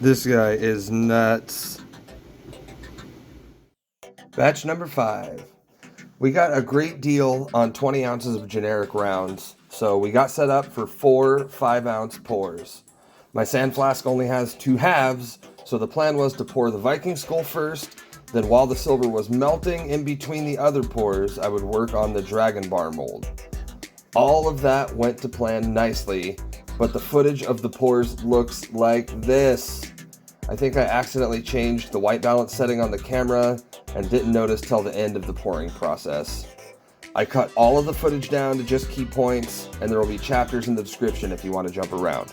This guy is nuts. Batch number 5. We got a great deal on 20 ounces of generic rounds, so we got set up for 4 5-ounce pours. My sand flask only has 2 halves, so the plan was to pour the Viking skull first, then while the silver was melting in between the other pours, I would work on the dragon bar mold. All of that went to plan nicely, but the footage of the pours looks like this. I think I accidentally changed the white balance setting on the camera and didn't notice till the end of the pouring process. I cut all of the footage down to just key points, and there will be chapters in the description if you want to jump around.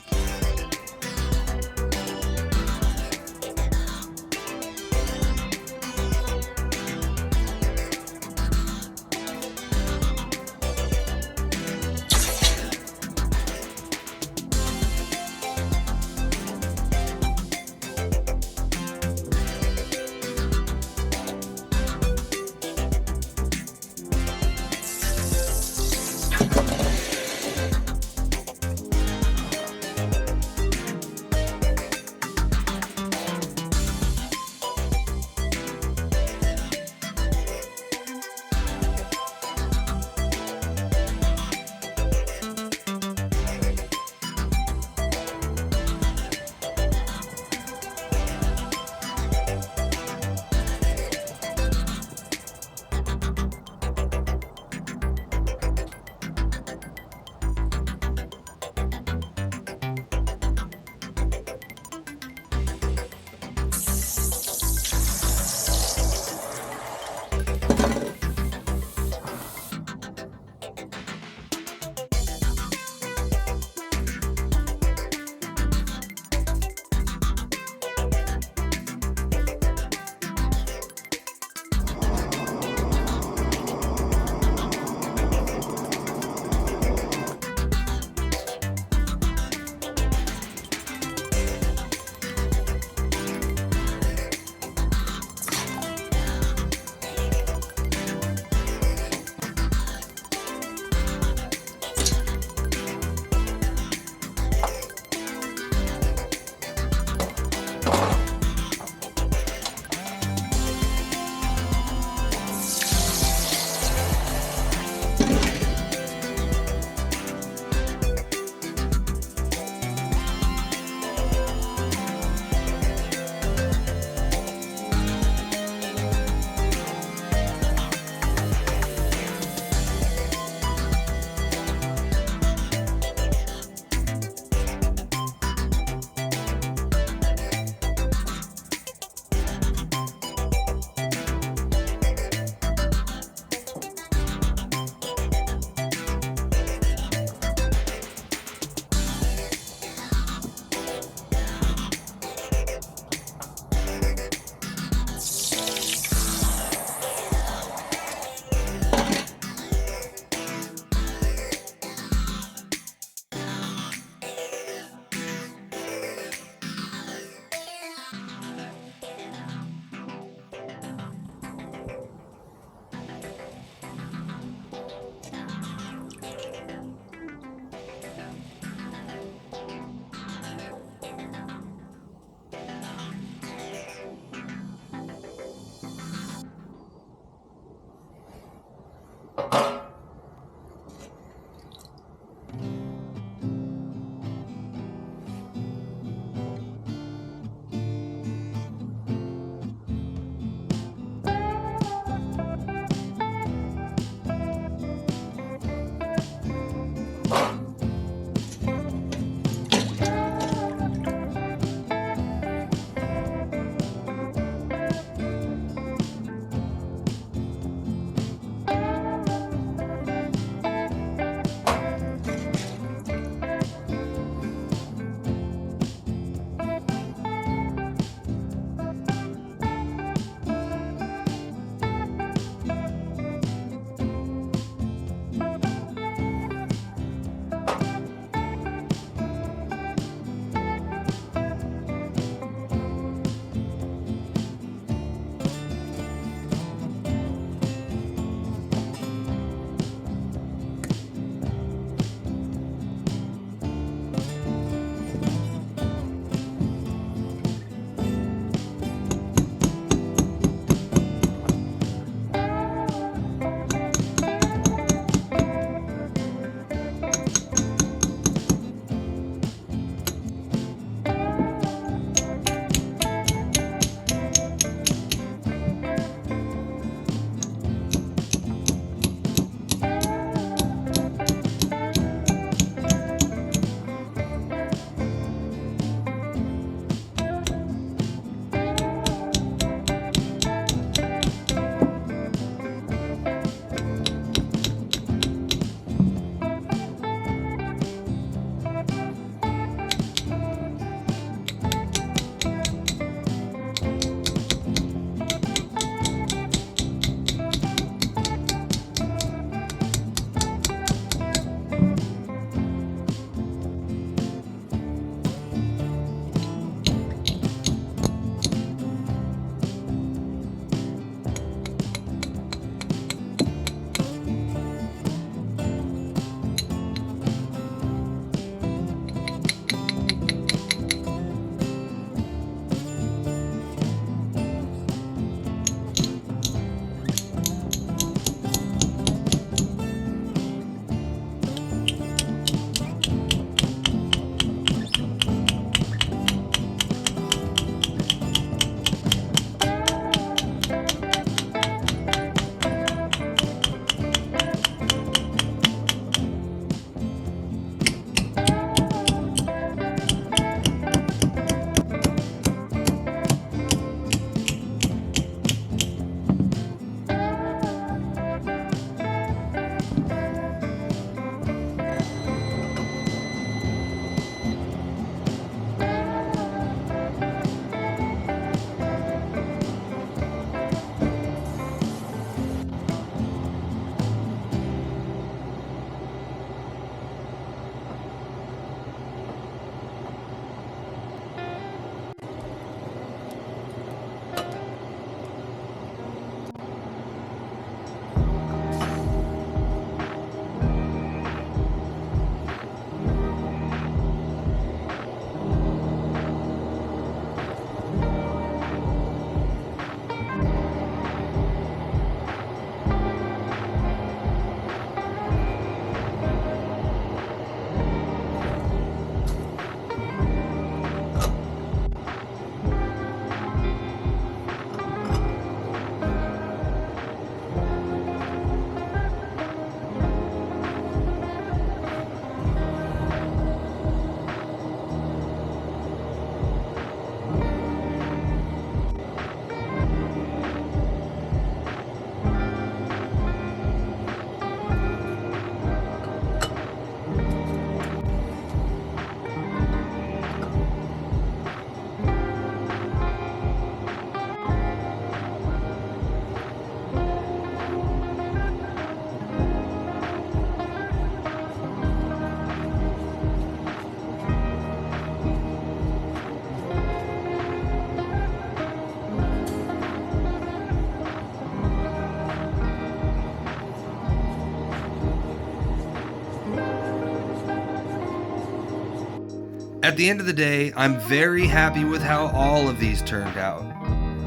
At the end of the day, I'm very happy with how all of these turned out.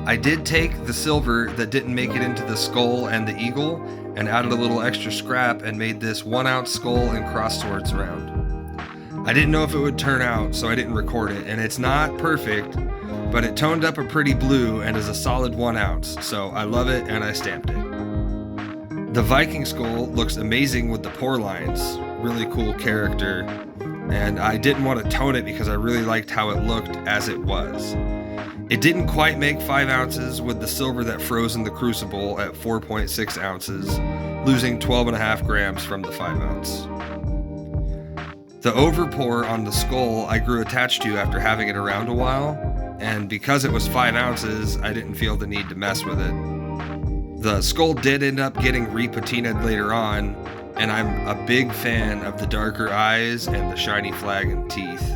I did take the silver that didn't make it into the skull and the eagle and added a little extra scrap and made this 1 ounce skull and cross swords round. I didn't know if it would turn out, so I didn't record it, and it's not perfect, but it toned up a pretty blue and is a solid 1 ounce, so I love it and I stamped it. The Viking skull looks amazing with the pore lines, really cool character, and I didn't want to tone it because I really liked how it looked as it was. It didn't quite make 5 ounces with the silver that froze in the crucible at 4.6 ounces, losing 12.5 grams from the 5 ounce. The overpour on the skull I grew attached to after having it around a while, and because it was 5 ounces, I didn't feel the need to mess with it. The skull did end up getting repatinaed later on, and I'm a big fan of the darker eyes and the shiny flag and teeth.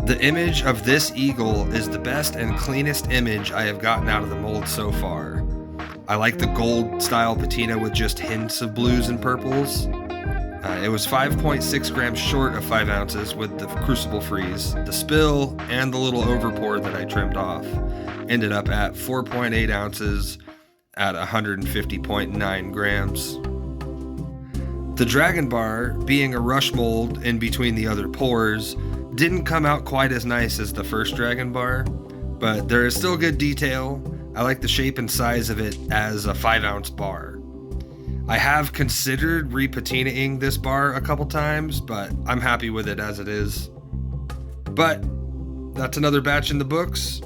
The image of this eagle is the best and cleanest image I have gotten out of the mold so far. I like the gold style patina with just hints of blues and purples. It was 5.6 grams short of 5 ounces with the crucible freeze. The spill and the little overpour that I trimmed off ended up at 4.8 ounces at 150.9 grams. The dragon bar, being a rush mold in between the other pours, didn't come out quite as nice as the first dragon bar, but there is still good detail. I like the shape and size of it as a 5 ounce bar. I have considered repatinaing this bar a couple times, but I'm happy with it as it is. But that's another batch in the books,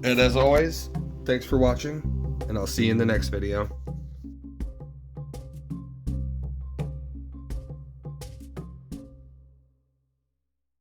and as always, thanks for watching, and I'll see you in the next video.